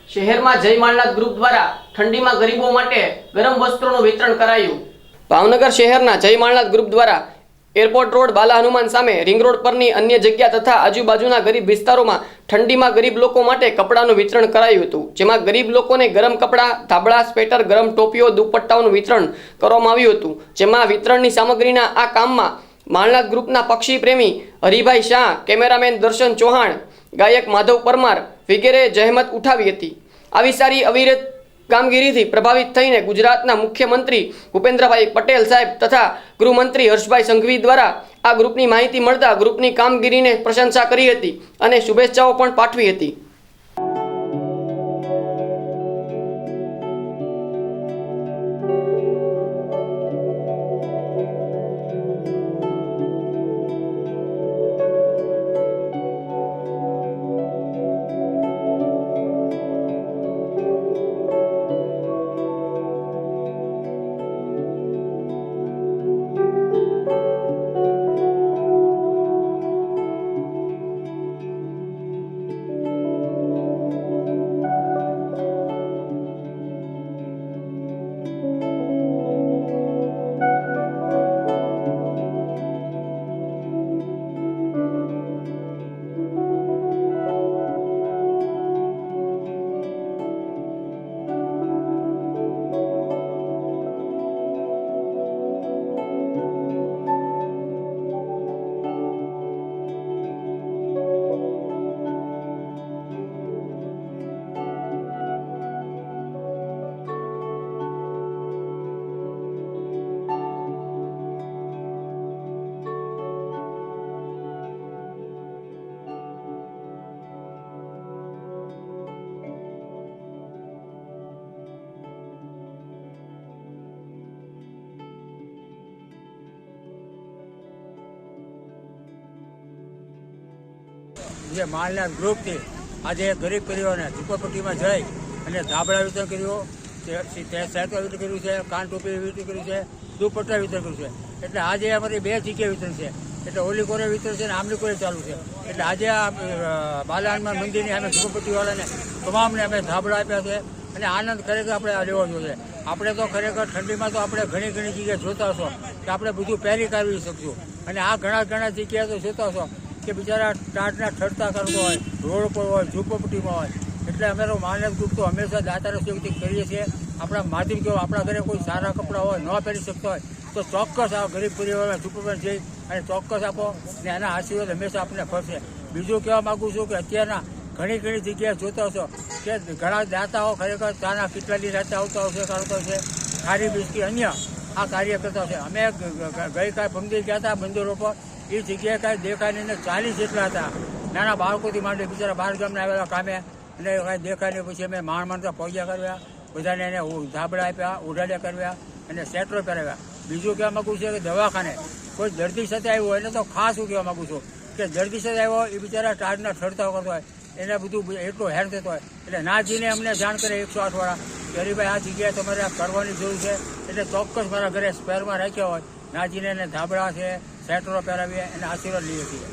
શહેરમાં જય માલનાથ ગ્રુપ દ્વારા ઠંડીમાં ગરીબો માટે ગરમ વસ્ત્રોનું વિતરણ કરાયું। ભાવનગર શહેરના જય માલનાથ ગ્રુપ દ્વારા એરપોર્ટ રોડ, બાલા હનુમાન સામે, રિંગ રોડ પરની અન્ય જગ્યા તથા આજુબાજુના ગરીબ વિસ્તારોમાં ઠંડીમાં ગરીબ લોકો માટે કપડાનું વિતરણ કરાયું હતું, જેમાં ગરીબ લોકોને ગરમ કપડાં, ધાબળા, સ્વેટર, ગરમ ટોપીઓ, દુપટ્ટાઓનું વિતરણ કરવામાં આવ્યું હતું। જેમાં વિતરણની સામગ્રીના આ કામમાં માલનાથ ગ્રુપના પક્ષી પ્રેમી હરિભાઈ શાહ, કેમેરામેન દર્શન ચૌહાણ, ગાયક માધવ પરમાર વગેરે જહેમત ઉઠાવી હતી। આવી સારી અવિરત કામગીરીથી પ્રભાવિત થઈને ગુજરાતના મુખ્યમંત્રી ભૂપેન્દ્રભાઈ પટેલ સાહેબ તથા ગૃહમંત્રી હર્ષભાઈ સંઘવી દ્વારા આ ગ્રુપની માહિતી મળતા ગ્રુપની કામગીરીને પ્રશંસા કરી હતી અને શુભેચ્છાઓ પણ પાઠવી હતી। જે માલનાથ ગ્રુપથી આજે ગરીબ પરિવારને ઝૂંપડપટ્ટીમાં જઈ અને ધાબળા વિતરણ કર્યું, સ્વેટર વિતરણ કર્યું છે, કાન ટોપી વિતરણ કર્યું છે, દુપટ્ટા વિતરણ કર્યું છે। એટલે આજે અમારી 2 જગ્યાએ વિતરણ છે, એટલે ઓલી કોરે વિતરણ છે અને આમલી કોરે ચાલુ છે। એટલે આજે આ બાલા હનુમાન મંદિરની અમે ઝૂંપડપટ્ટીવાળાને તમામને અમે ધાબળા આપ્યા છે અને આનંદ ખરેખર આપણે આ લેવો જોઈએ। આપણે તો ખરેખર ઠંડીમાં તો આપણે ઘણી જગ્યાએ જોતા હશો કે આપણે બધું પહેરી કાઢવી શકશું, અને આ ઘણા જગ્યાએ તો જોતા હશો કે બિચારા ટાટના ઠરતા કરતો હોય, રોડ પર હોય, ઝૂંપડપટ્ટીમાં હોય। એટલે અમે તો માલનાથ ગ્રુપ તો હંમેશા દાતાર સેવથી કરીએ છીએ। આપણા માધ્યમ કેવો આપણા ઘરે કોઈ સારા કપડાં હોય, ન પહેરી શકતો હોય તો ચોક્કસ આ ગરીબ પરિવારમાં ઝૂંપડપટ્ટી જઈ અને ચોક્કસ આપો ને એના આશીર્વાદ હંમેશા આપણને ફરશે। બીજું કહેવા માગું છું કે અત્યારના ઘણી જગ્યાએ જોતા હશો કે ઘણા દાતાઓ ખરેખર ચાના કેટલાની રાતે આવતા હશે, કરતા હશે, ખારી બિસ્કી અન્ય આ કાર્ય કરતા હશે। અમે ગઈકાલે ભમદી ગયા હતા બંદરો પર, એ જગ્યાએ કાંઈ દેખાય નહીં, 40 જેટલા હતા નાના બાળકોથી માંડી બિચારા બહાર ગામના આવેલા કામે, અને કાંઈ દેખાય નહીં। પછી અમે માણતા પગ્યા કર્યા, બધાને એને ધાબળા આપ્યા, ઉડાડ્યા કર્યા અને સેટરો પહેરાવ્યા। બીજું કહેવા માગું છું કે દવાખાને કોઈ દર્દી સાથે આવ્યું હોય, એટલે તો ખાસ હું કહેવા માગું છું કે દર્દી સાથે આવ્યો હોય એ બિચારા ટાઢના ઠરતા કરતો હોય, એને બધું એટલો હેર થતો હોય, એટલે ના જઈને અમને જાણ કરે 108 વાળા કે હરીભાઈ આ જગ્યાએ તમારે આ કરવાની જરૂર છે। એટલે ચોક્કસ મારા ઘરે સ્પેરમાં રાખ્યા હોય, નાજીને એને ધાબળા છે, સેટરો પહેરાવીએ અને આશીર્વાદ લઈએ છીએ।